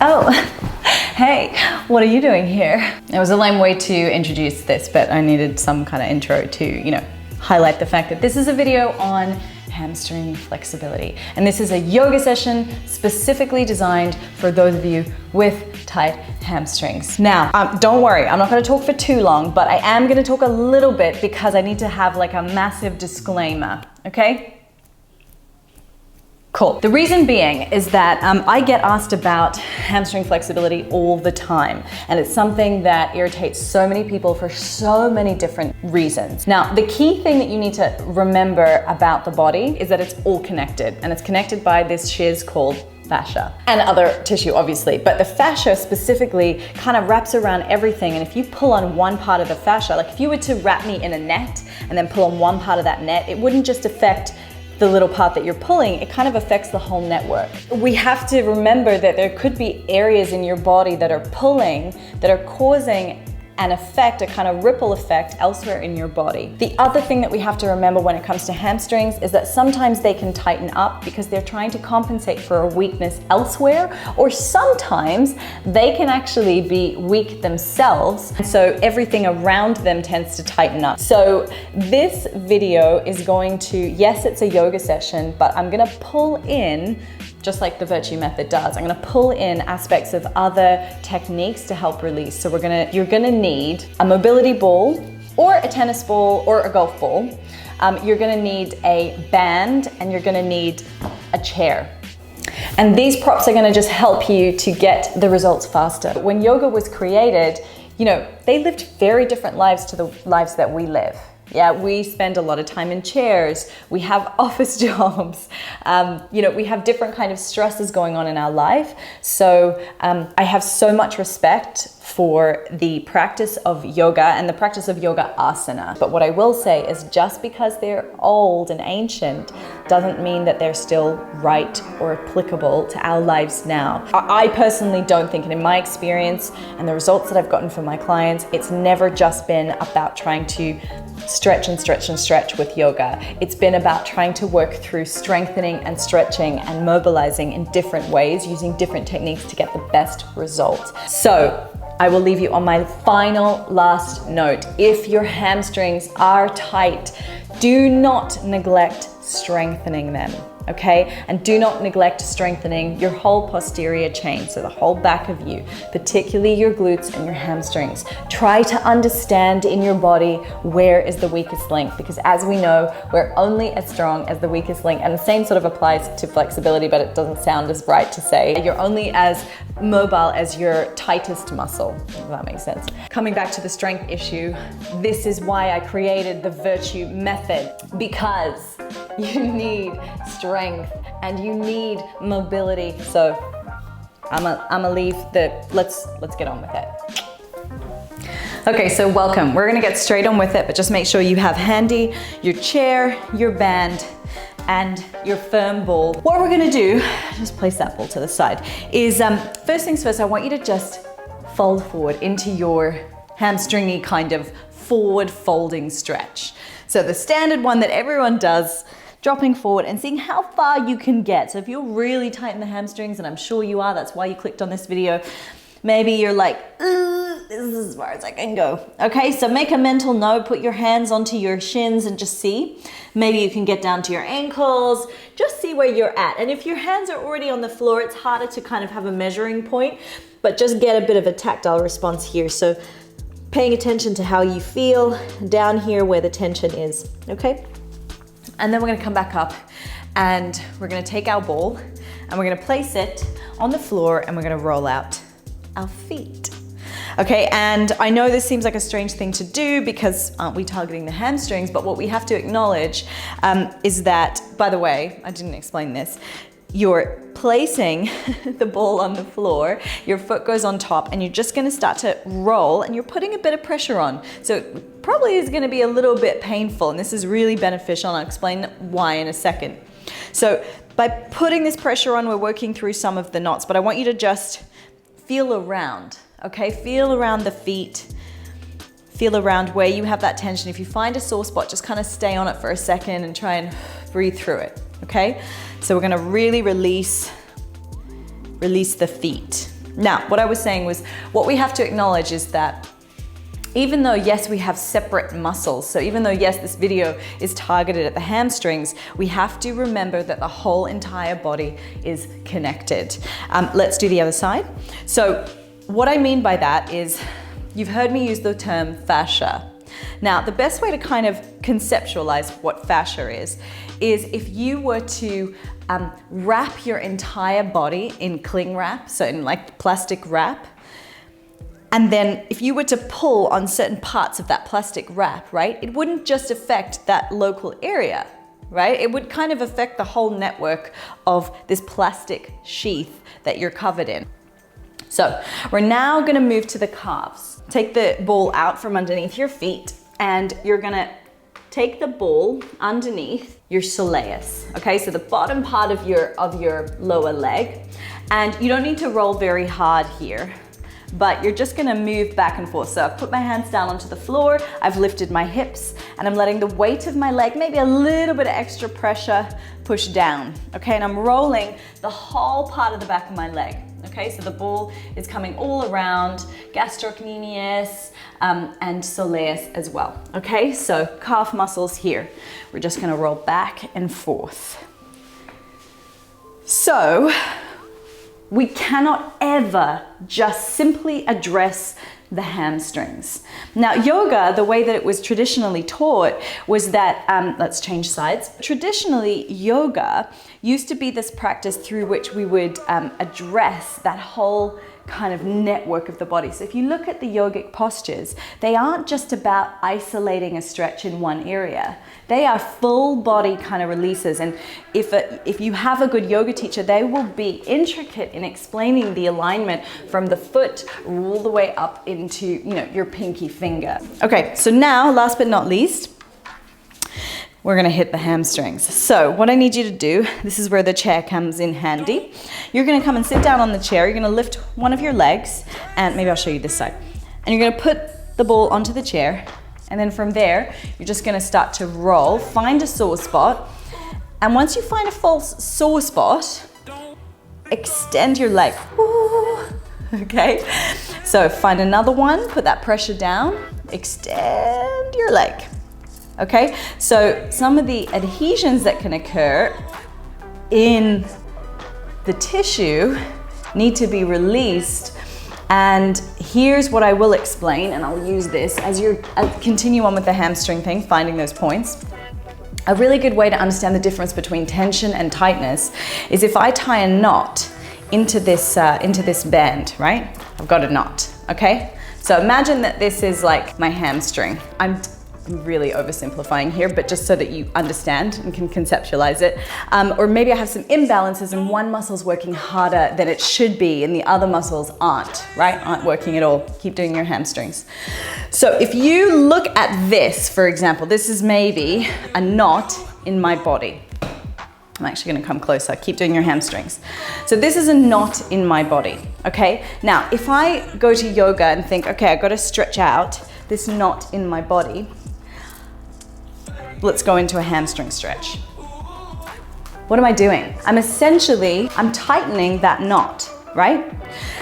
Oh, hey, what are you doing here? It was a lame way to introduce this, but I needed some kind of intro to, highlight the fact that this is a video on hamstring flexibility. And this is a yoga session specifically designed for those of you with tight hamstrings. Now, don't worry, I'm not gonna talk for too long, but I am gonna talk a little bit because I need to have like a massive disclaimer, okay? Cool. The reason being is that I get asked about hamstring flexibility all the time, and it's something that irritates so many people for so many different reasons. Now, the key thing that you need to remember about the body is that it's all connected, and it's connected by this shiz called fascia and other tissue, obviously, but the fascia specifically kind of wraps around everything. And if you pull on one part of the fascia, like if you were to wrap me in a net and then pull on one part of that net, it wouldn't just affect the little part that you're pulling, it kind of affects the whole network. We have to remember that there could be areas in your body that are pulling, that are causing an effect, a kind of ripple effect elsewhere in your body. The other thing that we have to remember when it comes to hamstrings is that sometimes they can tighten up because they're trying to compensate for a weakness elsewhere, or sometimes they can actually be weak themselves, and so everything around them tends to tighten up. So this video is going to, yes, it's a yoga session, but I'm gonna pull in, just like the Vertue method does, I'm gonna pull in aspects of other techniques to help release. So you're gonna need a mobility ball or a tennis ball or a golf ball. You're gonna need a band and you're gonna need a chair. And these props are gonna just help you to get the results faster. When yoga was created, they lived very different lives to the lives that we live. Yeah, we spend a lot of time in chairs, we have office jobs, we have different kind of stresses going on in our life. So I have so much respect for the practice of yoga and the practice of yoga asana. But what I will say is just because they're old and ancient doesn't mean that they're still right or applicable to our lives now. I personally don't think, and in my experience and the results that I've gotten from my clients, it's never just been about trying to stretch and stretch and stretch with yoga. It's been about trying to work through strengthening and stretching and mobilizing in different ways, using different techniques to get the best results. So I will leave you on my last note. If your hamstrings are tight, do not neglect strengthening them, okay? And do not neglect strengthening your whole posterior chain, so the whole back of you, particularly your glutes and your hamstrings. Try to understand in your body where is the weakest link, because as we know, we're only as strong as the weakest link. And the same sort of applies to flexibility, but it doesn't sound as right to say. You're only as mobile as your tightest muscle, if that makes sense. Coming back to the strength issue, this is why I created the Vertue method, because you need strength and you need mobility. So I'ma leave let's get on with it. Okay, so welcome. We're gonna get straight on with it, but just make sure you have handy your chair, your band, and your firm ball. What we're gonna do, just place that ball to the side, is first things first, I want you to just fold forward into your hamstringy kind of forward folding stretch. So the standard one that everyone does, dropping forward and seeing how far you can get. So if you're really tight in the hamstrings, and I'm sure you are, that's why you clicked on this video, maybe you're like, this is as far as I can go. Okay, so make a mental note, put your hands onto your shins and just see. Maybe you can get down to your ankles, just see where you're at. And if your hands are already on the floor, it's harder to kind of have a measuring point, but just get a bit of a tactile response here. So paying attention to how you feel down here where the tension is, okay? And then we're gonna come back up and we're gonna take our ball and we're gonna place it on the floor and we're gonna roll out our feet. Okay, and I know this seems like a strange thing to do because aren't we targeting the hamstrings, but what we have to acknowledge is that, by the way, I didn't explain this, you're placing the ball on the floor, your foot goes on top, and you're just gonna start to roll, and you're putting a bit of pressure on. So it probably is gonna be a little bit painful, and this is really beneficial, and I'll explain why in a second. So by putting this pressure on, we're working through some of the knots, but I want you to just feel around, okay? Feel around the feet, feel around where you have that tension. If you find a sore spot, just kind of stay on it for a second and try and breathe through it, okay? So we're gonna really release the feet, Now, what I was saying was, what we have to acknowledge is that even though, yes, we have separate muscles, so even though, yes, this video is targeted at the hamstrings, we have to remember that the whole entire body is connected. Let's do the other side. So what I mean by that is, you've heard me use the term fascia. Now, the best way to kind of conceptualize what fascia is if you were to wrap your entire body in cling wrap, so in like plastic wrap, and then if you were to pull on certain parts of that plastic wrap, right, it wouldn't just affect that local area, right? It would kind of affect the whole network of this plastic sheath that you're covered in. So we're now gonna move to the calves. Take the ball out from underneath your feet, and you're gonna take the ball underneath your soleus, okay? So the bottom part of your lower leg, and you don't need to roll very hard here, but you're just gonna move back and forth. So I've put my hands down onto the floor, I've lifted my hips, and I'm letting the weight of my leg, maybe a little bit of extra pressure, push down, okay? And I'm rolling the whole part of the back of my leg, okay? So the ball is coming all around, gastrocnemius, and soleus as well, okay? So calf muscles here. We're just gonna roll back and forth. So, we cannot ever just simply address the hamstrings. Now, yoga, the way that it was traditionally taught was that, let's change sides. Traditionally, yoga used to be this practice through which we would address that whole kind of network of the body. So if you look at the yogic postures, they aren't just about isolating a stretch in one area. They are full body kind of releases. And if you have a good yoga teacher, they will be intricate in explaining the alignment from the foot all the way up into, you know, your pinky finger. Okay, so now, last but not least, we're gonna hit the hamstrings. So what I need you to do, this is where the chair comes in handy. You're gonna come and sit down on the chair. You're gonna lift one of your legs, and maybe I'll show you this side. And you're gonna put the ball onto the chair. And then from there, you're just gonna start to roll, find a sore spot. And once you find a false sore spot, extend your leg. Ooh. Okay? So find another one, put that pressure down, extend your leg. Okay, so some of the adhesions that can occur in the tissue need to be released. And here's what I will explain, and I'll use this as you continue on with the hamstring thing, finding those points. A really good way to understand the difference between tension and tightness is if I tie a knot into this band, right? I've got a knot, okay? So imagine that this is like my hamstring. I'm really oversimplifying here, but just so that you understand and can conceptualize it. Or maybe I have some imbalances and one muscle's working harder than it should be and the other muscles aren't, right? Aren't working at all. Keep doing your hamstrings. So if you look at this, for example, this is maybe a knot in my body. I'm actually gonna come closer. Keep doing your hamstrings. So this is a knot in my body, okay? Now, if I go to yoga and think, okay, I've got to stretch out this knot in my body, let's go into a hamstring stretch. What am I doing? I'm tightening that knot, right?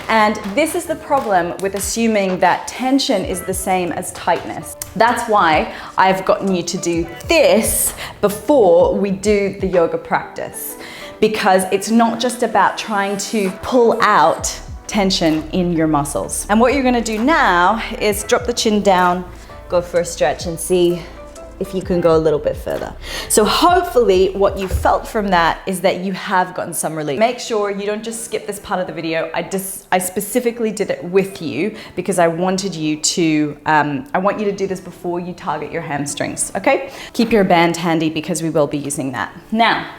And this is the problem with assuming that tension is the same as tightness. That's why I've gotten you to do this before we do the yoga practice, because it's not just about trying to pull out tension in your muscles. And what you're gonna do now is drop the chin down, go for a stretch and see if you can go a little bit further. So hopefully what you felt from that is that you have gotten some relief. Make sure you don't just skip this part of the video. I specifically did it with you because I wanted you to, I want you to do this before you target your hamstrings, okay? Keep your band handy because we will be using that. Now,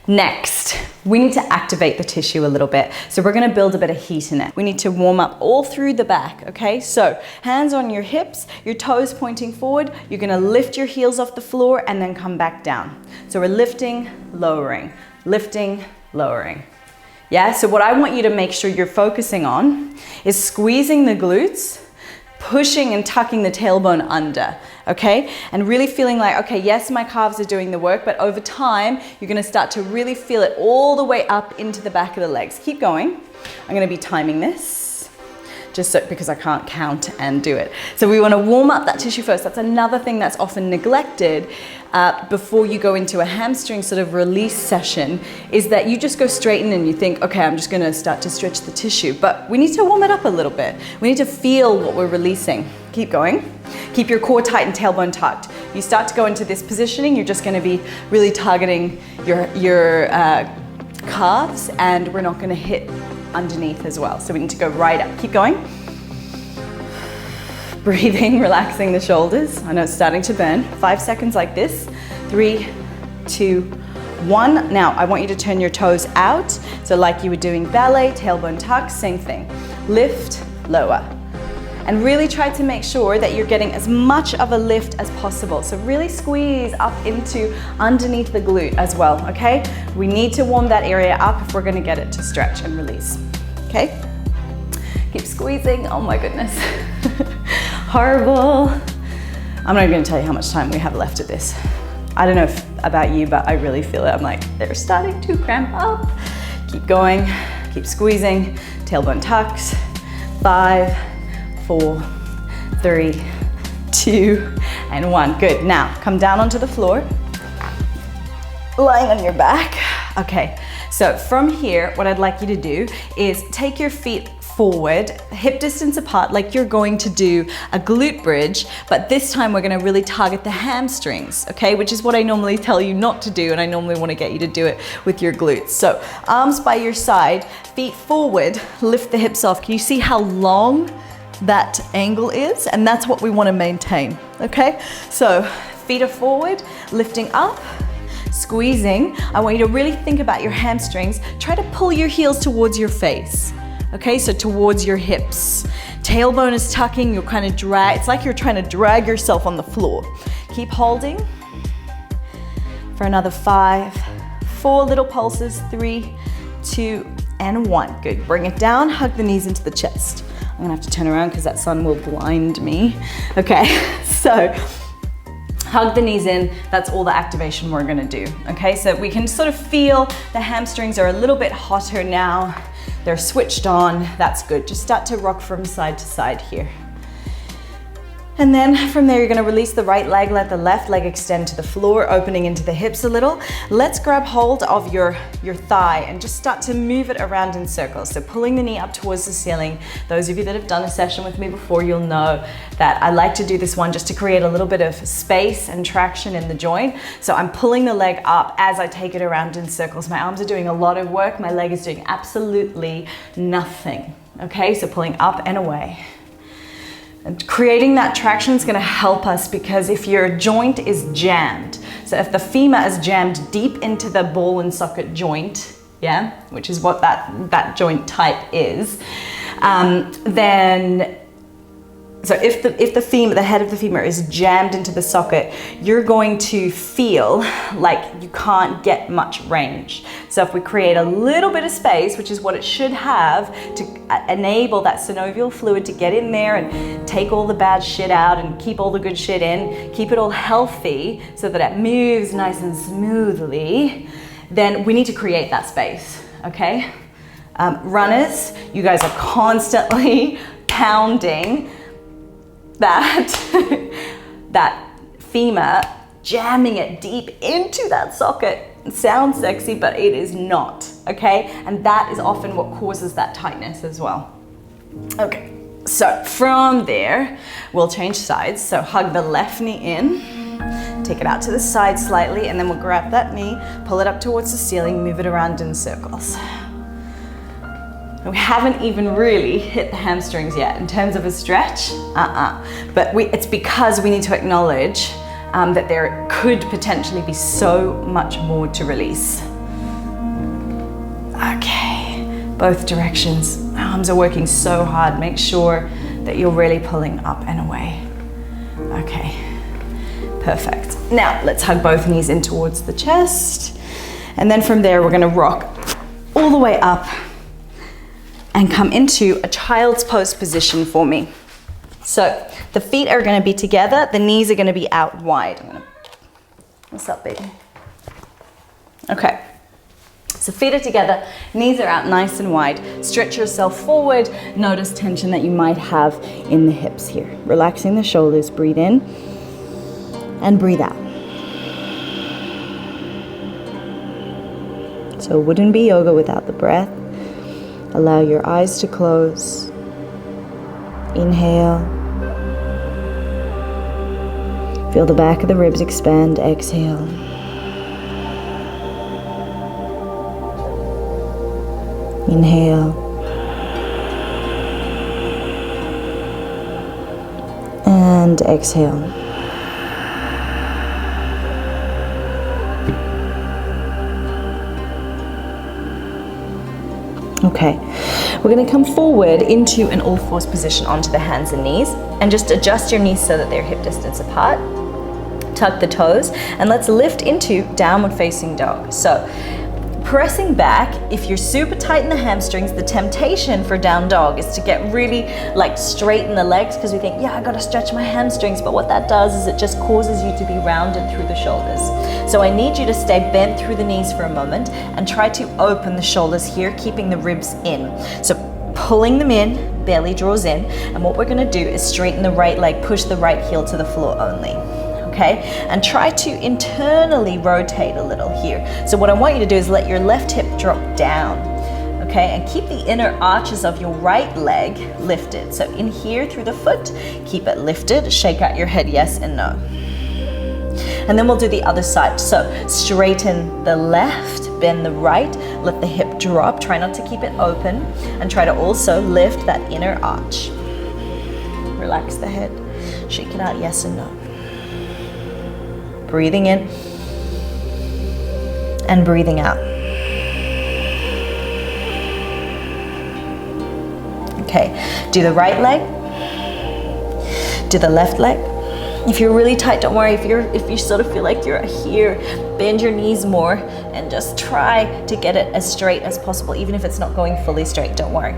next, we need to activate the tissue a little bit. So we're gonna build a bit of heat in it. We need to warm up all through the back, okay? So hands on your hips, your toes pointing forward. You're gonna lift your heels off the floor and then come back down. So we're lifting, lowering, lifting, lowering. Yeah, so what I want you to make sure you're focusing on is squeezing the glutes, pushing and tucking the tailbone under, okay? And really feeling like, okay, yes, my calves are doing the work, but over time, you're gonna start to really feel it all the way up into the back of the legs. Keep going. I'm gonna be timing this, just so, because I can't count and do it. So we wanna warm up that tissue first. That's another thing that's often neglected before you go into a hamstring sort of release session, is that you just go straight in and you think, okay, I'm just gonna start to stretch the tissue, but we need to warm it up a little bit. We need to feel what we're releasing. Keep going. Keep your core tight and tailbone tucked. You start to go into this positioning, you're just gonna be really targeting your calves, and we're not gonna hit underneath as well. So we need to go right up. Keep going. Breathing, relaxing the shoulders. I know it's starting to burn. 5 seconds like this. 3, 2, 1. Now I want you to turn your toes out. So like you were doing ballet, tailbone tuck, same thing. Lift, lower. And really try to make sure that you're getting as much of a lift as possible. So really squeeze up into underneath the glute as well, okay? We need to warm that area up if we're gonna get it to stretch and release, okay? Keep squeezing, oh my goodness. Horrible. I'm not even gonna tell you how much time we have left of this. I don't know about you, but I really feel it. I'm like, they're starting to cramp up. Keep going, keep squeezing. Tailbone tucks. 5, 4, 3, 2, and 1. Good. Now, come down onto the floor. Lying on your back. Okay, so from here, what I'd like you to do is take your feet forward, hip distance apart, like you're going to do a glute bridge, but this time we're gonna really target the hamstrings, okay? Which is what I normally tell you not to do, and I normally wanna get you to do it with your glutes. So arms by your side, feet forward, lift the hips off. Can you see how long that angle is? And that's what we wanna maintain, okay? So feet are forward, lifting up, squeezing. I want you to really think about your hamstrings. Try to pull your heels towards your face. Okay, so towards your hips. Tailbone is tucking, you're kind of drag, it's like you're trying to drag yourself on the floor. Keep holding for another 5, 4 little pulses, 3, 2, and 1. Good, bring it down, hug the knees into the chest. I'm gonna have to turn around because that sun will blind me. Okay, so hug the knees in, that's all the activation we're gonna do. Okay, so we can sort of feel the hamstrings are a little bit hotter now. They're switched on, that's good. Just start to rock from side to side here. And then from there, you're gonna release the right leg, let the left leg extend to the floor, opening into the hips a little. Let's grab hold of your thigh and just start to move it around in circles. So pulling the knee up towards the ceiling. Those of you that have done a session with me before, you'll know that I like to do this one just to create a little bit of space and traction in the joint. So I'm pulling the leg up as I take it around in circles. My arms are doing a lot of work. My leg is doing absolutely nothing. Okay, so pulling up and away. And creating that traction is going to help us, because if your joint is jammed, so if the femur is jammed deep into the ball and socket joint, yeah, which is what that joint type is, then so if the femur, the head of the femur is jammed into the socket, you're going to feel like you can't get much range. So if we create a little bit of space, which is what it should have, to enable that synovial fluid to get in there and take all the bad shit out and keep all the good shit in, keep it all healthy so that it moves nice and smoothly, then we need to create that space, okay? Runners, you guys are constantly pounding that femur, jamming it deep into that socket. It sounds sexy, but it is not, okay? And that is often what causes that tightness as well. Okay, so from there, we'll change sides. So hug the left knee in, take it out to the side slightly, and then we'll grab that knee, pull it up towards the ceiling, move it around in circles. We haven't even really hit the hamstrings yet in terms of a stretch, but it's because we need to acknowledge that there could potentially be so much more to release. Okay, both directions. Arms are working so hard. Make sure that you're really pulling up and away. Okay, perfect. Now let's hug both knees in towards the chest. And then from there, we're gonna rock all the way up and come into a child's pose position for me. So the feet are gonna be together, the knees are gonna be out wide. What's up, baby? Okay. So feet are together, knees are out nice and wide. Stretch yourself forward. Notice tension that you might have in the hips here. Relaxing the shoulders, breathe in and breathe out. So it wouldn't be yoga without the breath. Allow your eyes to close. Inhale. Feel the back of the ribs expand. Exhale. Inhale. And exhale. Okay, we're going to come forward into an all-fours position onto the hands and knees, and just adjust your knees so that they're hip distance apart. Tuck the toes, and let's lift into downward facing dog. So pressing back, if you're super tight in the hamstrings, the temptation for down dog is to get really like straighten the legs, because we think, yeah, I gotta stretch my hamstrings, but what that does is it just causes you to be rounded through the shoulders. So I need you to stay bent through the knees for a moment and try to open the shoulders here, keeping the ribs in. So pulling them in, belly draws in, and what we're gonna do is straighten the right leg, push the right heel to the floor only. Okay, and try to internally rotate a little here. So what I want you to do is let your left hip drop down, okay, and keep the inner arches of your right leg lifted. So in here through the foot, keep it lifted, shake out your head yes and no. And then we'll do the other side. So straighten the left, bend the right, let the hip drop, try not to keep it open, and try to also lift that inner arch. Relax the head, shake it out yes and no. Breathing in and breathing out. Okay, do the right leg, do the left leg. If you're really tight, don't worry. If you sort of feel like you're here, bend your knees more and just try to get it as straight as possible, even if it's not going fully straight, don't worry.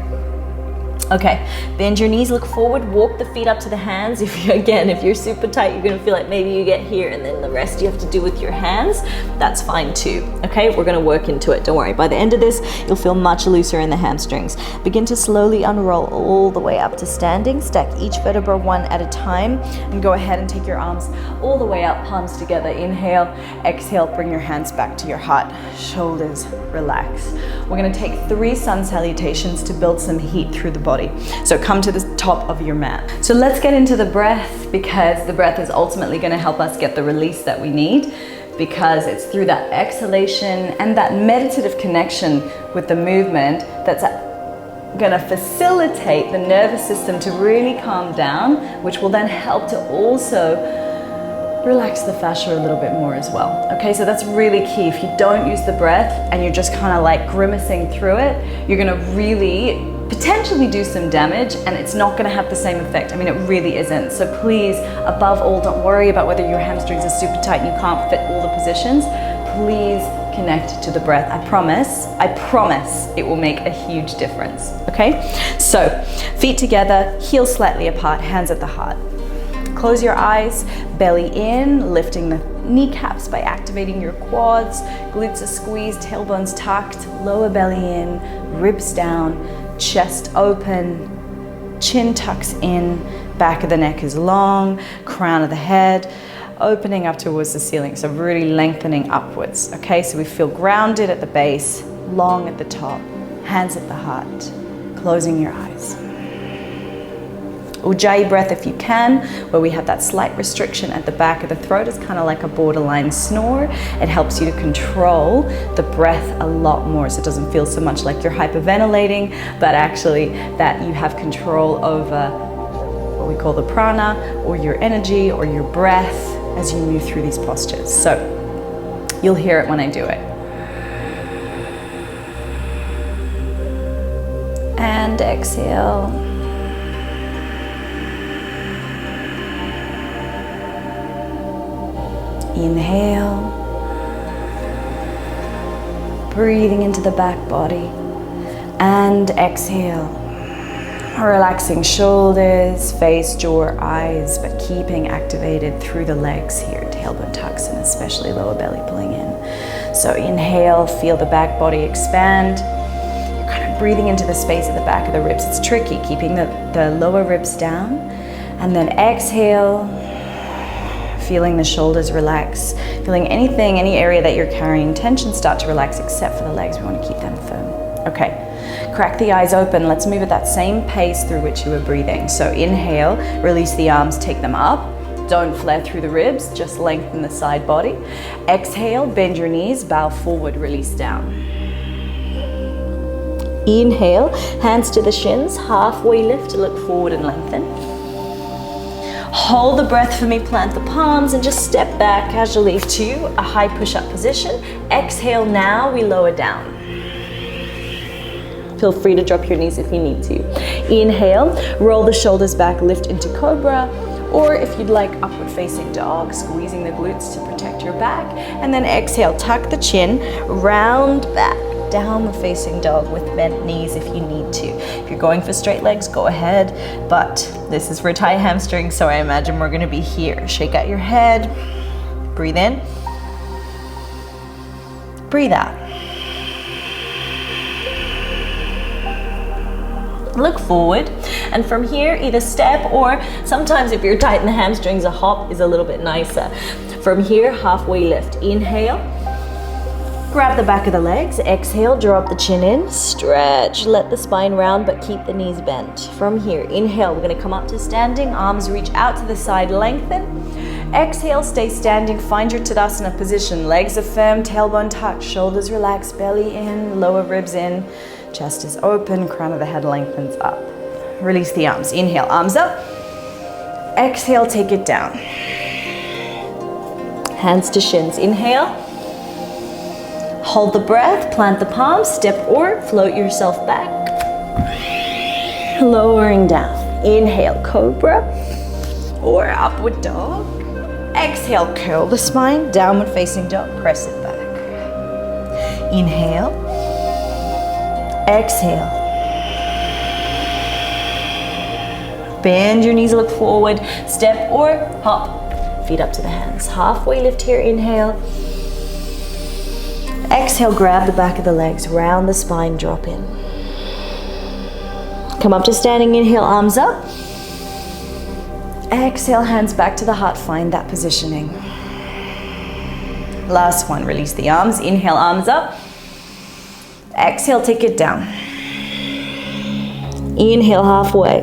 Okay, bend your knees, look forward, walk the feet up to the hands. If you're super tight, you're gonna feel like maybe you get here and then the rest you have to do with your hands. That's fine too, okay? We're gonna work into it, don't worry. By the end of this, you'll feel much looser in the hamstrings. Begin to slowly unroll all the way up to standing. Stack each vertebra one at a time, and go ahead and take your arms all the way up, palms together. Inhale, exhale, bring your hands back to your heart. Shoulders relax. We're gonna take 3 sun salutations to build some heat through the body. So come to the top of your mat. So let's get into the breath, because the breath is ultimately going to help us get the release that we need, because it's through that exhalation and that meditative connection with the movement that's going to facilitate the nervous system to really calm down, which will then help to also relax the fascia a little bit more as well. Okay, so that's really key. If you don't use the breath and you're just kind of like grimacing through it, you're going to really potentially do some damage, and it's not going to have the same effect. I mean, it really isn't. So please, above all, don't worry about whether your hamstrings are super tight and you can't fit all the positions. Please connect to the breath. I promise it will make a huge difference. Okay, so feet together, heels slightly apart, hands at the heart. Close your eyes, belly in, lifting the kneecaps by activating your quads, glutes are squeezed, tailbones tucked, lower belly in, ribs down, chest open, chin tucks in, back of the neck is long, crown of the head opening up towards the ceiling, so really lengthening upwards. Okay, so we feel grounded at the base, long at the top, hands at the heart, closing your eyes. Ujjayi breath if you can, where we have that slight restriction at the back of the throat. It's kind of like a borderline snore. It helps you to control the breath a lot more, so it doesn't feel so much like you're hyperventilating, but actually that you have control over what we call the prana, or your energy, or your breath as you move through these postures. So you'll hear it when I do it. And exhale. Inhale, breathing into the back body, and exhale. Relaxing shoulders, face, jaw, eyes, but keeping activated through the legs here. Tailbone tucks and especially lower belly pulling in. So inhale, feel the back body expand. You're kind of breathing into the space at the back of the ribs. It's tricky, keeping the lower ribs down. And then exhale, feeling the shoulders relax, feeling anything, any area that you're carrying tension start to relax except for the legs. We want to keep them firm. Okay. Crack the eyes open. Let's move at that same pace through which you were breathing. So inhale, release the arms, take them up. Don't flare through the ribs, just lengthen the side body. Exhale, bend your knees, bow forward, release down. Inhale, hands to the shins, halfway lift to look forward and lengthen. Hold the breath for me, plant the palms and just step back casually to a high push-up position. Exhale now, we lower down. Feel free to drop your knees if you need to. Inhale, roll the shoulders back, lift into cobra, or if you'd like, upward facing dog, squeezing the glutes to protect your back. And then exhale, tuck the chin, round back, downward facing dog with bent knees if you need to. If you're going for straight legs, go ahead, but this is for Thai hamstrings, so I imagine we're gonna be here. Shake out your head, breathe in, breathe out. Look forward, and from here either step, or sometimes if you're tight in the hamstrings, a hop is a little bit nicer. From here, halfway lift. Inhale, grab the back of the legs. Exhale, drop the chin in, stretch, let the spine round but keep the knees bent. From here, inhale, we're going to come up to standing, arms reach out to the side, lengthen. Exhale, stay standing, find your Tadasana position. Legs are firm, tailbone tucked, shoulders relaxed, belly in, lower ribs in. Chest is open, crown of the head lengthens up. Release the arms. Inhale, arms up. Exhale, take it down. Hands to shins. Inhale. Hold the breath, plant the palms, step or float yourself back. Lowering down. Inhale, cobra or upward dog. Exhale, curl the spine, downward facing dog, press it back. Inhale. Exhale. Bend your knees, look forward, step or hop, feet up to the hands. Halfway lift here, inhale. Exhale, grab the back of the legs, round the spine, drop in. Come up to standing, inhale, arms up. Exhale, hands back to the heart, find that positioning. Last one, release the arms, inhale, arms up. Exhale, take it down. Inhale, halfway.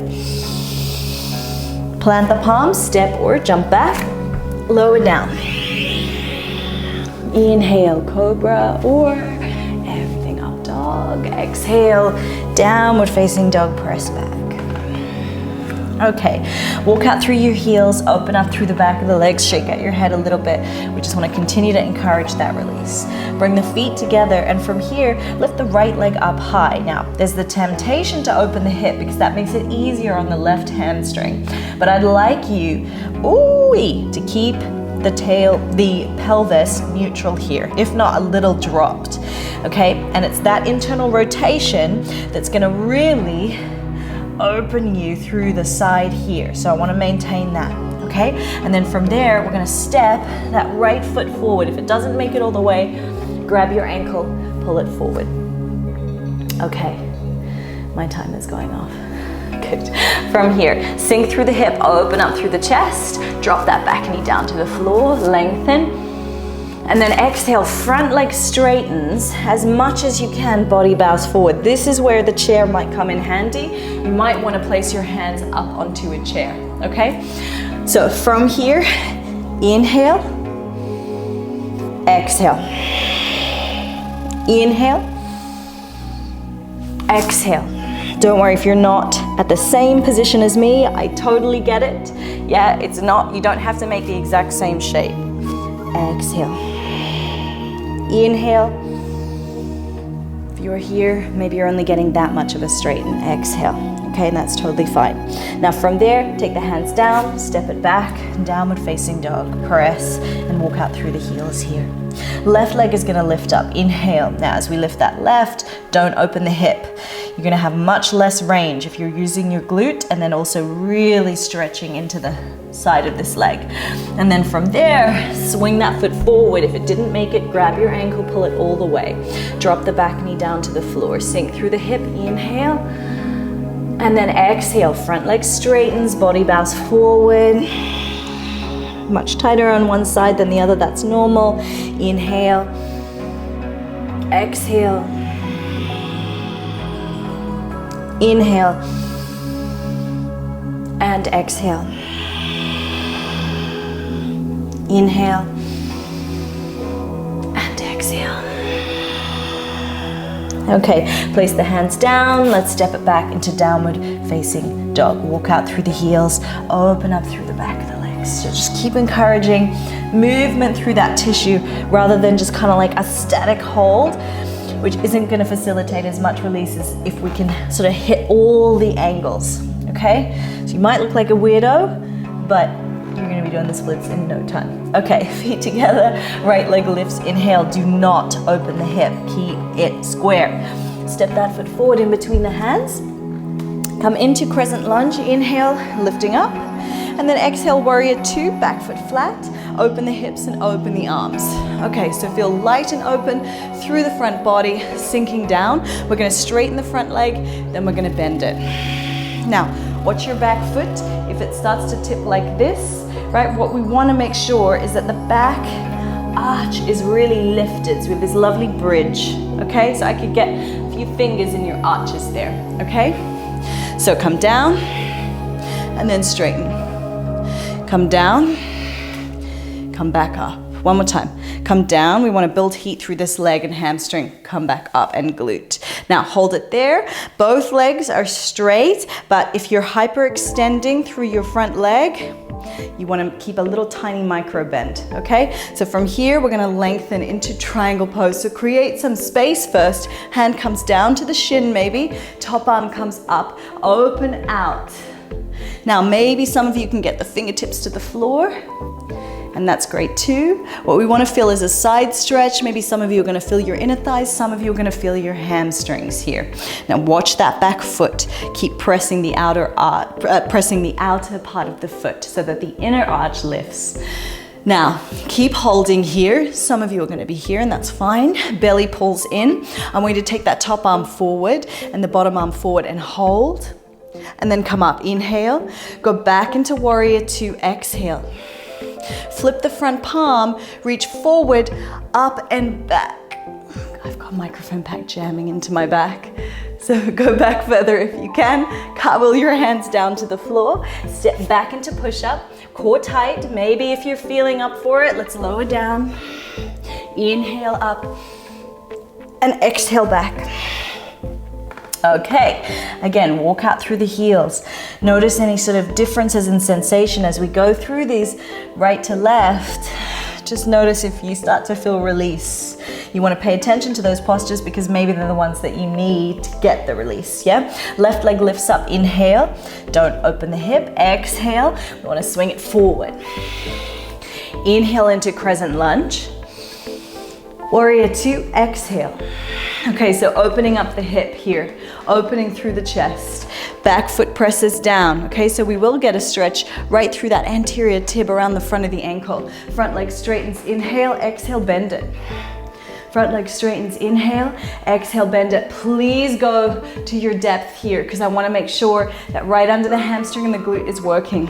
Plant the palms, step or jump back, lower down. Inhale, cobra or everything up dog. Exhale, downward facing dog, press back. Okay, walk out through your heels, open up through the back of the legs, shake out your head a little bit. We just want to continue to encourage that release. Bring the feet together, and from here, lift the right leg up high. Now, there's the temptation to open the hip because that makes it easier on the left hamstring. But I'd like you, to keep the pelvis neutral here, if not a little dropped, okay? And it's that internal rotation that's gonna really open you through the side here. So I wanna maintain that, okay? And then from there, we're gonna step that right foot forward. If it doesn't make it all the way, grab your ankle, pull it forward. Okay, my time is going off. Good. From here, sink through the hip, open up through the chest, drop that back knee down to the floor, lengthen. And then exhale, front leg straightens as much as you can, body bows forward. This is where the chair might come in handy. You might want to place your hands up onto a chair, okay? So from here, inhale, exhale. Inhale, exhale. Don't worry if you're not at the same position as me, I totally get it. Yeah, it's not, you don't have to make the exact same shape. Exhale. Inhale. If you're here, maybe you're only getting that much of a straighten. Exhale. Okay, and that's totally fine. Now from there, take the hands down, step it back, downward facing dog, press, and walk out through the heels here. Left leg is gonna lift up, inhale. Now as we lift that left, don't open the hip. You're gonna have much less range if you're using your glute and then also really stretching into the side of this leg. And then from there, swing that foot forward. If it didn't make it, grab your ankle, pull it all the way. Drop the back knee down to the floor. Sink through the hip, inhale. And then exhale, front leg straightens, body bows forward. Much tighter on one side than the other, that's normal. Inhale, exhale, inhale, and exhale. Inhale, and exhale. Okay, place the hands down. Let's step it back into downward facing dog. Walk out through the heels, open up through the back of the legs. So just keep encouraging movement through that tissue rather than just kind of like a static hold, which isn't going to facilitate as much release as if we can sort of hit all the angles, okay? So you might look like a weirdo, but you're going to be doing the splits in no time. Okay, feet together, right leg lifts, inhale, do not open the hip, keep it square. Step that foot forward in between the hands. Come into crescent lunge, inhale, lifting up, and then exhale, warrior two, back foot flat, open the hips and open the arms. Okay, so feel light and open through the front body, sinking down. We're gonna straighten the front leg, then we're gonna bend it. Now, watch your back foot. If it starts to tip like this, right, what we wanna make sure is that the back arch is really lifted. So we have this lovely bridge, okay? So I could get a few fingers in your arches there, okay? So come down and then straighten. Come down, come back up. One more time. Come down. We want to build heat through this leg and hamstring. Come back up and glute. Now hold it there. Both legs are straight, but if you're hyperextending through your front leg, you want to keep a little tiny micro bend, okay? So from here, we're going to lengthen into triangle pose. So create some space first. Hand comes down to the shin maybe. Top arm comes up. Open out. Now maybe some of you can get the fingertips to the floor, and that's great too. What we want to feel is a side stretch. Maybe some of you are going to feel your inner thighs, some of you are going to feel your hamstrings here. Now watch that back foot. Keep pressing the outer part of the foot so that the inner arch lifts. Now, keep holding here. Some of you are going to be here, and that's fine. Belly pulls in. I want you to take that top arm forward and the bottom arm forward and hold. And then come up, inhale, go back into warrior two, exhale. Flip the front palm, reach forward, up and back. I've got microphone pack jamming into my back. So go back further if you can. Cartwheel your hands down to the floor. Step back into push-up, core tight. Maybe if you're feeling up for it, let's lower down. Inhale up and exhale back. Okay, again, walk out through the heels. Notice any sort of differences in sensation as we go through these right to left. Just notice if you start to feel release. You want to pay attention to those postures because maybe they're the ones that you need to get the release, yeah? Left leg lifts up, inhale. Don't open the hip, exhale. We want to swing it forward. Inhale into crescent lunge. Warrior two, exhale. Okay, so opening up the hip here, opening through the chest, back foot presses down. Okay, so we will get a stretch right through that anterior tib around the front of the ankle. Front leg straightens, inhale, exhale, bend it. Front leg straightens, inhale, exhale, bend it. Please go to your depth here because I want to make sure that right under the hamstring and the glute is working.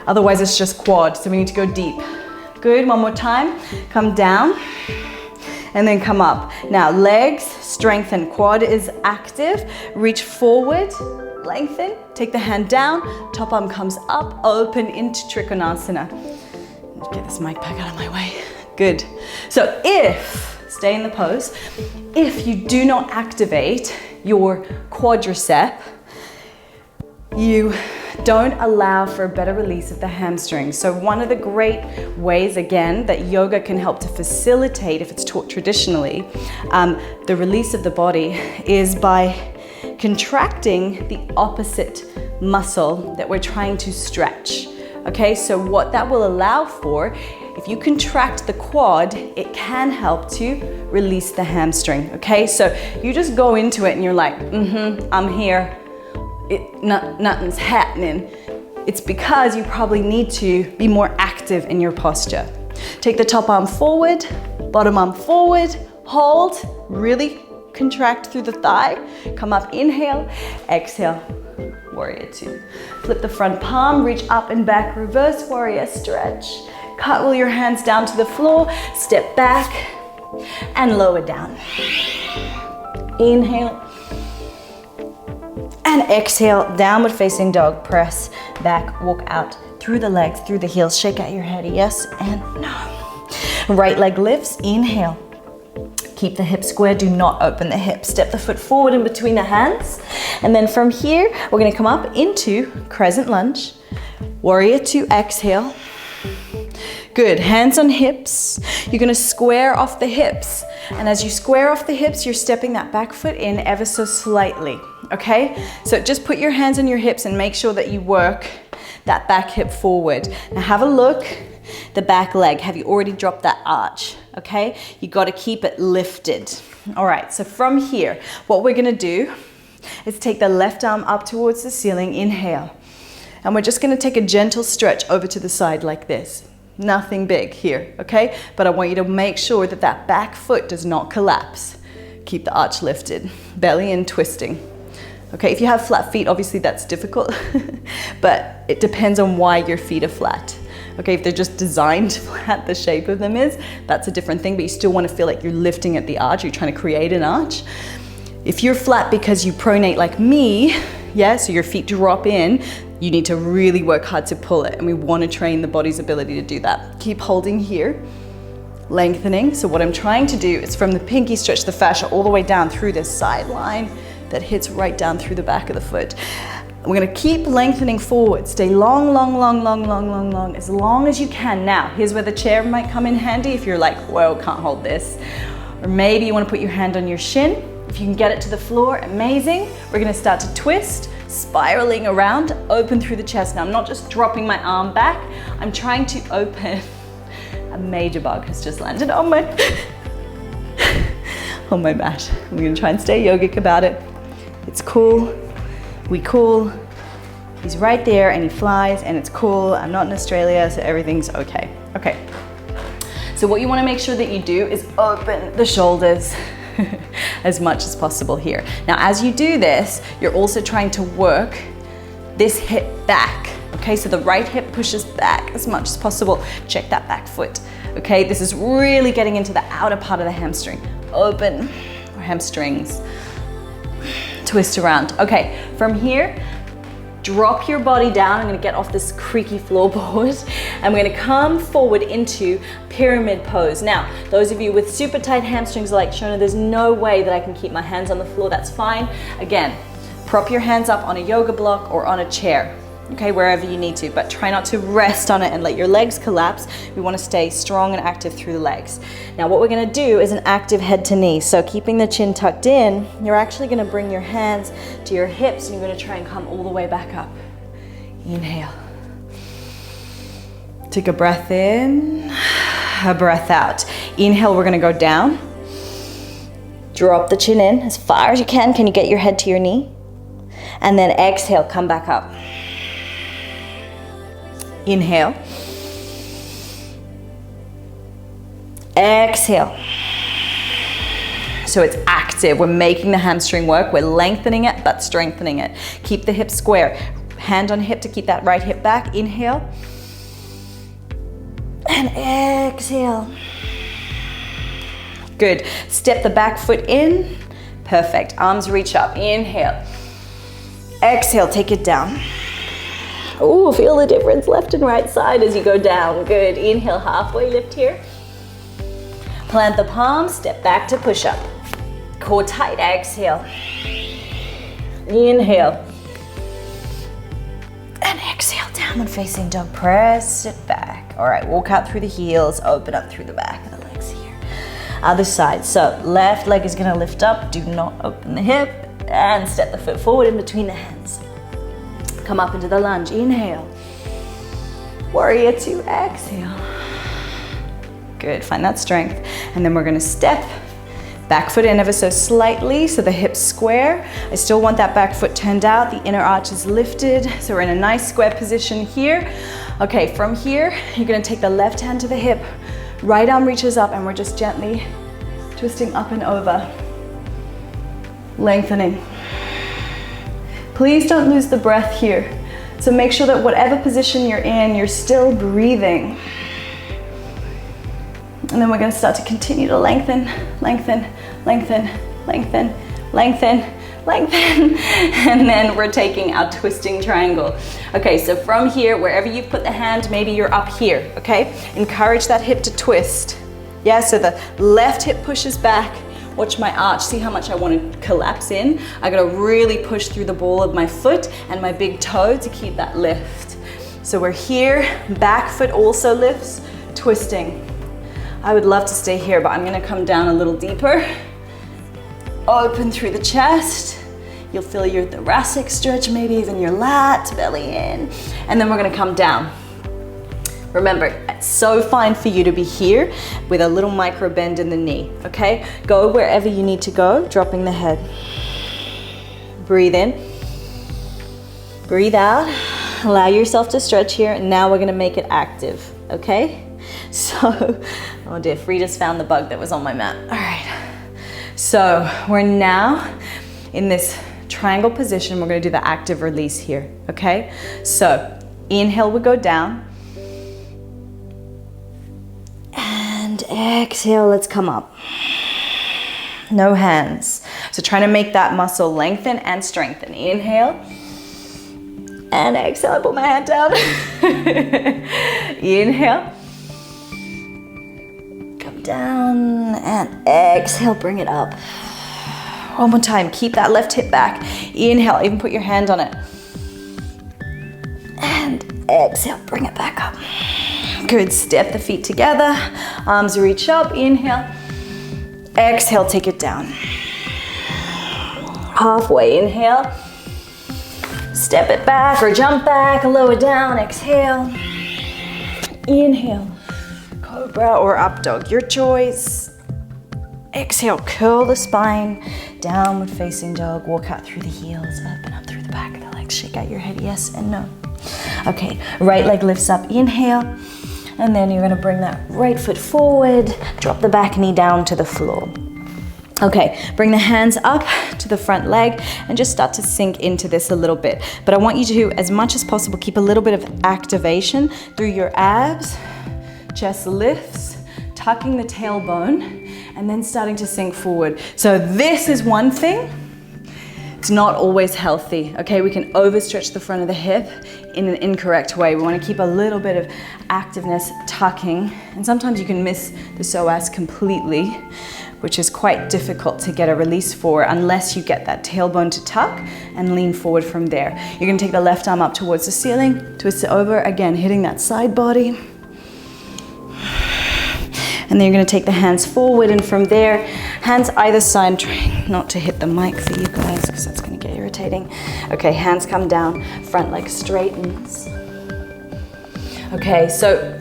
Otherwise it's just quad, so we need to go deep. Good, one more time. Come down. And then come up. Now legs strengthen, quad is active. Reach forward, lengthen, take the hand down, top arm comes up, open into Trikonasana. Get this mic back out of my way. Good. So stay in the pose, if you do not activate your quadricep, you don't allow for a better release of the hamstrings. So one of the great ways, again, that yoga can help to facilitate, if it's taught traditionally, the release of the body is by contracting the opposite muscle that we're trying to stretch. Okay, so what that will allow for, if you contract the quad, it can help to release the hamstring, okay? So you just go into it and you're like, I'm here, nothing's happening. It's because you probably need to be more active in your posture. Take the top arm forward, bottom arm forward, hold, really contract through the thigh, come up, inhale, exhale, warrior two. Flip the front palm, reach up and back, reverse warrior, stretch. Cartwheel your hands down to the floor, step back and lower down. Inhale and exhale, downward facing dog, press back, walk out through the legs, through the heels, shake out your head, yes and no. Right leg lifts, inhale. Keep the hips square, do not open the hips. Step the foot forward in between the hands. And then from here, we're gonna come up into crescent lunge. Warrior two, exhale. Good, hands on hips. You're gonna square off the hips. And as you square off the hips, you're stepping that back foot in ever so slightly, okay? So just put your hands on your hips and make sure that you work that back hip forward. Now have a look, the back leg. Have you already dropped that arch? Okay, you got to keep it lifted. All right, so from here, what we're gonna do is take the left arm up towards the ceiling, inhale. And we're just gonna take a gentle stretch over to the side like this. Nothing big here, okay? But I want you to make sure that that back foot does not collapse. Keep the arch lifted, belly in, twisting. Okay, if you have flat feet, obviously that's difficult, but it depends on why your feet are flat. Okay, if they're just designed flat, the shape of them is, that's a different thing, but you still want to feel like you're lifting at the arch, you're trying to create an arch. If you're flat because you pronate like me, yeah, so your feet drop in, you need to really work hard to pull it, and we want to train the body's ability to do that. Keep holding here, lengthening. So what I'm trying to do is from the pinky stretch the fascia all the way down through this side line that hits right down through the back of the foot. We're gonna keep lengthening forward. Stay long, long, long, long, long, long, long, as long as you can. Now, here's where the chair might come in handy if you're like, whoa, can't hold this. Or maybe you wanna put your hand on your shin. If you can get it to the floor, amazing. We're gonna start to twist, spiraling around, open through the chest. Now, I'm not just dropping my arm back, I'm trying to open. A major bug has just landed on my, on my mat. I'm gonna try and stay yogic about it. It's cool. We cool, he's right there and he flies and it's cool. I'm not in Australia, so everything's okay. Okay, so what you wanna make sure that you do is open the shoulders as much as possible here. Now, as you do this, you're also trying to work this hip back, okay? So the right hip pushes back as much as possible. Check that back foot, okay? This is really getting into the outer part of the hamstring. Open, or hamstrings. Twist around. Okay, from here, drop your body down. I'm gonna get off this creaky floorboard. I'm gonna come forward into pyramid pose. Now, those of you with super tight hamstrings like Shona, there's no way that I can keep my hands on the floor, that's fine. Again, prop your hands up on a yoga block or on a chair, okay, wherever you need to, but try not to rest on it and let your legs collapse. We wanna stay strong and active through the legs. Now, what we're gonna do is an active head to knee. So keeping the chin tucked in, you're actually gonna bring your hands to your hips and you're gonna try and come all the way back up. Inhale. Take a breath in, a breath out. Inhale, we're gonna go down. Drop the chin in as far as you can. Can you get your head to your knee? And then exhale, come back up. Inhale. Exhale. So it's active. We're making the hamstring work. We're lengthening it, but strengthening it. Keep the hips square. Hand on hip to keep that right hip back. Inhale. And exhale. Good. Step the back foot in. Perfect. Arms reach up. Inhale. Exhale, take it down. Oh, feel the difference left and right side as you go down. Good. Inhale, halfway lift here. Plant the palms, step back to push up. Core tight, exhale. Inhale. And exhale, downward facing dog, press it back. All right, walk out through the heels, open up through the back of the legs here. Other side, so left leg is gonna lift up, do not open the hip, and step the foot forward in between the hands. Come up into the lunge, inhale. Warrior two, exhale. Good, find that strength. And then we're gonna step back foot in ever so slightly so the hips square. I still want that back foot turned out, the inner arch is lifted, so we're in a nice square position here. Okay, from here, you're gonna take the left hand to the hip, right arm reaches up, and we're just gently twisting up and over, lengthening. Please don't lose the breath here. So make sure that whatever position you're in, you're still breathing. And then we're gonna start to continue to lengthen, lengthen, lengthen, lengthen, lengthen, lengthen. And then we're taking our twisting triangle. Okay, so from here, wherever you've put the hand, maybe you're up here, okay? Encourage that hip to twist. Yeah, so the left hip pushes back. Watch my arch, see how much I want to collapse in. I gotta really push through the ball of my foot and my big toe to keep that lift. So we're here, back foot also lifts, twisting. I would love to stay here, but I'm gonna come down a little deeper. Open through the chest. You'll feel your thoracic stretch, maybe even your lats, belly in. And then we're gonna come down. Remember, it's so fine for you to be here with a little micro bend in the knee, okay? Go wherever you need to go, dropping the head. Breathe in. Breathe out. Allow yourself to stretch here. And now we're gonna make it active, okay? So, oh dear, Frida's found the bug that was on my mat. All right. So we're now in this triangle position. We're gonna do the active release here, okay? So inhale, we go down. And exhale, let's come up. No hands. So trying to make that muscle lengthen and strengthen. Inhale. And exhale, I put my hand down. Inhale. Come down and exhale, bring it up. One more time, keep that left hip back. Inhale, even put your hand on it. And exhale, bring it back up. Good, step the feet together. Arms reach up, inhale. Exhale, take it down. Halfway, inhale. Step it back or jump back, lower down, exhale. Inhale, cobra or up dog, your choice. Exhale, curl the spine, downward facing dog, walk out through the heels, open up through the back of the legs, shake out your head, yes and no. Okay, right leg lifts up, inhale, and then you're gonna bring that right foot forward, drop the back knee down to the floor. Okay, bring the hands up to the front leg and just start to sink into this a little bit. But I want you to, as much as possible, keep a little bit of activation through your abs, chest lifts, tucking the tailbone, and then starting to sink forward. So this is one thing. It's not always healthy, okay? We can overstretch the front of the hip in an incorrect way. We want to keep a little bit of activeness, tucking, and sometimes you can miss the psoas completely, which is quite difficult to get a release for unless you get that tailbone to tuck and lean forward from there. You're gonna take the left arm up towards the ceiling, twist it over, again, hitting that side body. And then you're gonna take the hands forward, and from there, hands either side, trying not to hit the mic for you guys because that's gonna get irritating. Okay, hands come down, front leg straightens. Okay, so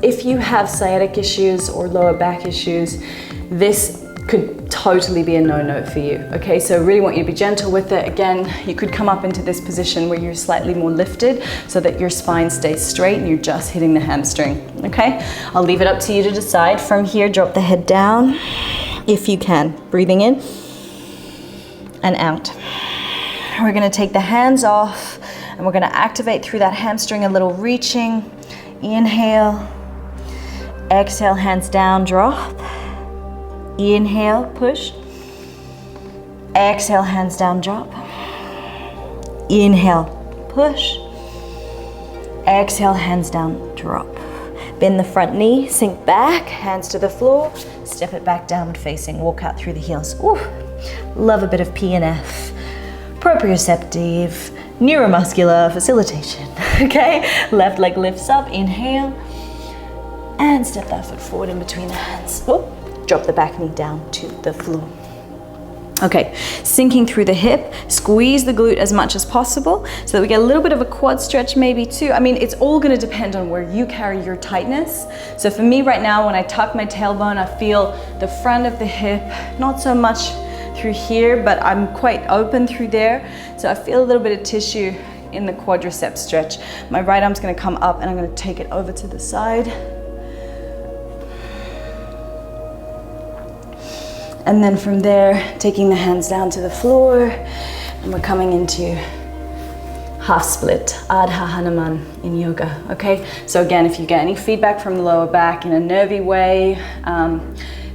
if you have sciatic issues or lower back issues, this could totally be a no-no for you, okay? So I really want you to be gentle with it. Again, you could come up into this position where you're slightly more lifted so that your spine stays straight and you're just hitting the hamstring, okay? I'll leave it up to you to decide. From here, drop the head down if you can. Breathing in and out. We're gonna take the hands off and we're gonna activate through that hamstring a little reaching. Inhale, exhale, hands down, drop. Inhale, push. Exhale, hands down, drop. Inhale, push. Exhale, hands down, drop. Bend the front knee, sink back, hands to the floor, step it back downward facing, walk out through the heels. Ooh, love a bit of P&F. Proprioceptive, neuromuscular facilitation, okay? Left leg lifts up, inhale, and step that foot forward in between the hands. Ooh. Drop the back knee down to the floor. Okay, sinking through the hip, squeeze the glute as much as possible so that we get a little bit of a quad stretch maybe too. I mean, it's all gonna depend on where you carry your tightness. So for me right now, when I tuck my tailbone, I feel the front of the hip, not so much through here, but I'm quite open through there. So I feel a little bit of tissue in the quadricep stretch. My right arm's gonna come up and I'm gonna take it over to the side. And then from there, taking the hands down to the floor, and we're coming into half split, Adha Hanuman in yoga, okay? So again, if you get any feedback from the lower back in a nervy way,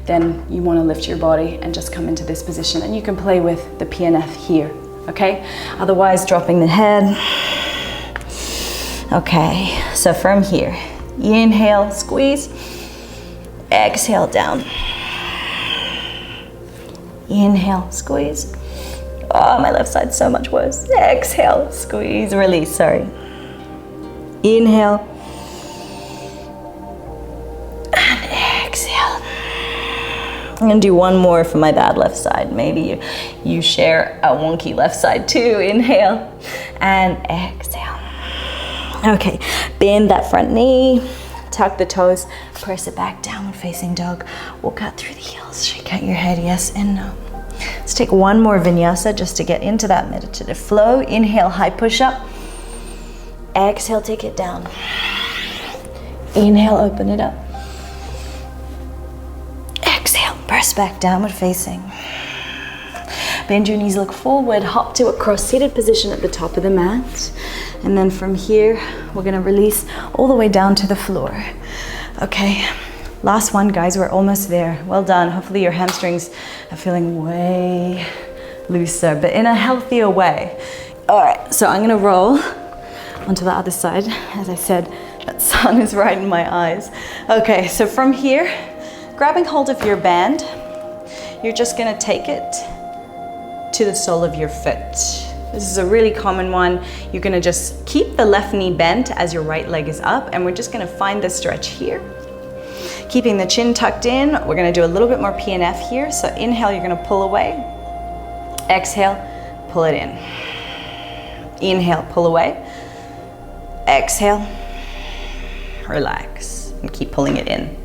then you wanna lift your body and just come into this position, and you can play with the PNF here, okay? Otherwise, dropping the head. Okay, so from here, inhale, squeeze, exhale down. Inhale, squeeze. Oh, my left side's so much worse. Exhale, squeeze, release, sorry. Inhale. And exhale. I'm gonna do one more for my bad left side. Maybe you share a wonky left side too. Inhale and exhale. Okay, bend that front knee. Tuck the toes, press it back, downward facing dog. Walk out through the heels, shake out your head, yes and no. Let's take one more vinyasa just to get into that meditative flow. Inhale, high push up. Exhale, take it down. Inhale, open it up. Exhale, press back, downward facing. Bend your knees, look forward, hop to a cross-seated position at the top of the mat. And then from here, we're gonna release all the way down to the floor. Okay, last one, guys, we're almost there. Well done. Hopefully your hamstrings are feeling way looser, but in a healthier way. All right, so I'm gonna roll onto the other side. As I said, that sun is right in my eyes. Okay, so from here, grabbing hold of your band, you're just gonna take it to the sole of your foot. This is a really common one. You're gonna just keep the left knee bent as your right leg is up, and we're just gonna find the stretch here. Keeping the chin tucked in, we're gonna do a little bit more PNF here. So inhale, you're gonna pull away. Exhale, pull it in. Inhale, pull away. Exhale, relax, and keep pulling it in.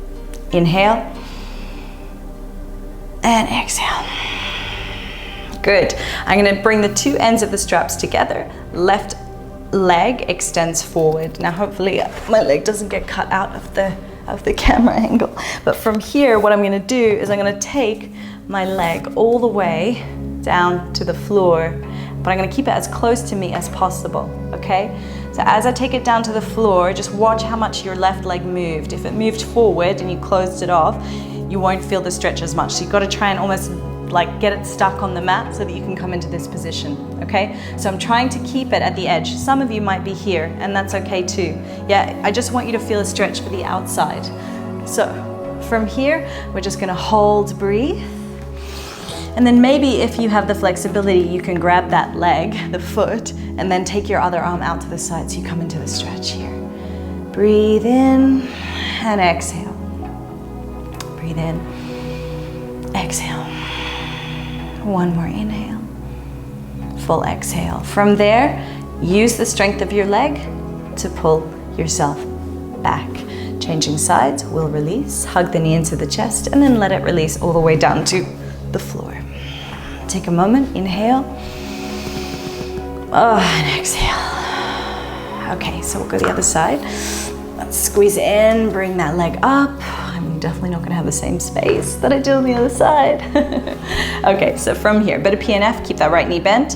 Inhale, and exhale. Good. I'm gonna bring the two ends of the straps together. Left leg extends forward. Now hopefully my leg doesn't get cut out of the camera angle. But from here, what I'm gonna do is I'm gonna take my leg all the way down to the floor, but I'm gonna keep it as close to me as possible, okay? So as I take it down to the floor, just watch how much your left leg moved. If it moved forward and you closed it off, you won't feel the stretch as much. So you've gotta try and almost like get it stuck on the mat so that you can come into this position, okay? So I'm trying to keep it at the edge. Some of you might be here, and that's okay too. Yeah, I just want you to feel a stretch for the outside. So from here, we're just gonna hold, breathe. And then maybe if you have the flexibility, you can grab that leg, the foot, and then take your other arm out to the side so you come into the stretch here. Breathe in and exhale. Breathe in, exhale. One more inhale, full exhale. From there, use the strength of your leg to pull yourself back. Changing sides, we'll release, hug the knee into the chest, and then let it release all the way down to the floor. Take a moment, inhale, and exhale. Okay, so we'll go the other side. Let's squeeze in, bring that leg up. I'm definitely not gonna have the same space that I did on the other side. Okay, so from here, bit of PNF, keep that right knee bent.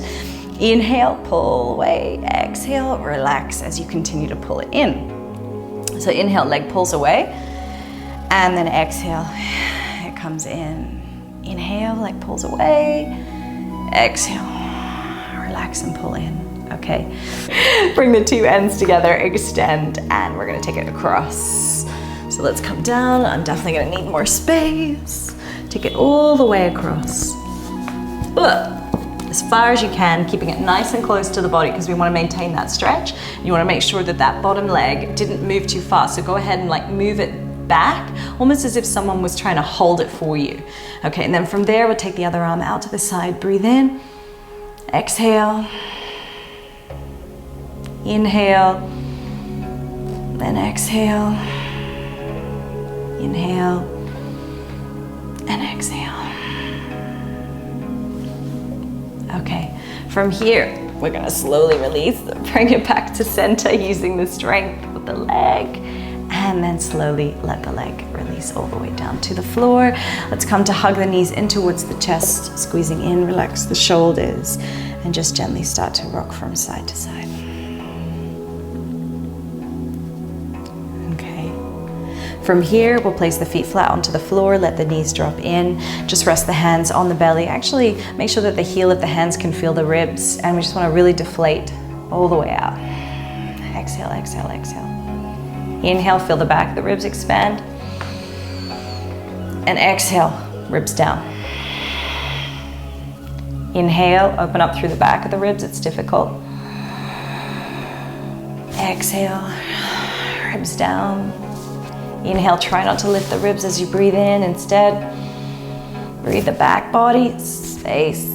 Inhale, pull away, exhale, relax as you continue to pull it in. So inhale, leg pulls away, and then exhale, it comes in. Inhale, leg pulls away, exhale, relax and pull in. Okay, bring the two ends together, extend, and we're gonna take it across. So let's come down. I'm definitely gonna need more space. Take it all the way across. As far as you can, keeping it nice and close to the body because we wanna maintain that stretch. You wanna make sure that that bottom leg didn't move too far. So go ahead and like move it back, almost as if someone was trying to hold it for you. Okay, and then from there, we'll take the other arm out to the side, breathe in, exhale, inhale, then exhale, inhale, and exhale. Okay, from here, we're gonna slowly release, bring it back to center using the strength of the leg, and then slowly let the leg release all the way down to the floor. Let's come to hug the knees in towards the chest, squeezing in, relax the shoulders, and just gently start to rock from side to side. From here, we'll place the feet flat onto the floor, let the knees drop in, just rest the hands on the belly. Actually, make sure that the heel of the hands can feel the ribs, and we just want to really deflate all the way out. Exhale, exhale, exhale. Inhale, feel the back of the ribs expand. And exhale, ribs down. Inhale, open up through the back of the ribs, it's difficult. Exhale, ribs down. Inhale, try not to lift the ribs as you breathe in. Instead, breathe the back body, space.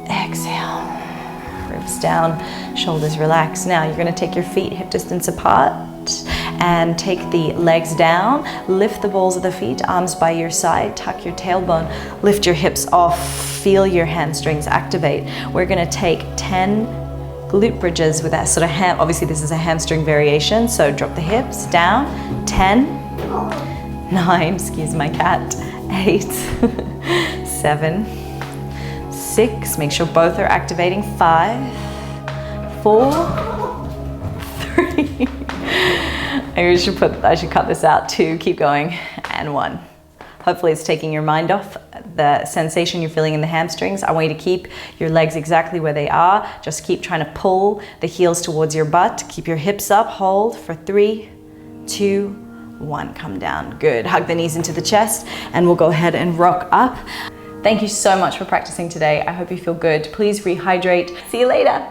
Exhale, ribs down, shoulders relax. Now you're gonna take your feet hip distance apart and take the legs down. Lift the balls of the feet, arms by your side, tuck your tailbone, lift your hips off, feel your hamstrings activate. We're gonna take 10 glute bridges with that sort of obviously this is a hamstring variation, so drop the hips down, 10, 9, excuse my cat, 8, 7, 6, make sure both are activating, 5, 4, 3, I should cut this out, 2, keep going, and 1. Hopefully it's taking your mind off the sensation you're feeling in the hamstrings. I want you to keep your legs exactly where they are. Just keep trying to pull the heels towards your butt. Keep your hips up, hold for 3, 2, 1, come down. Good, hug the knees into the chest, and we'll go ahead and rock up. Thank you so much for practicing today. I hope you feel good. Please rehydrate. See you later.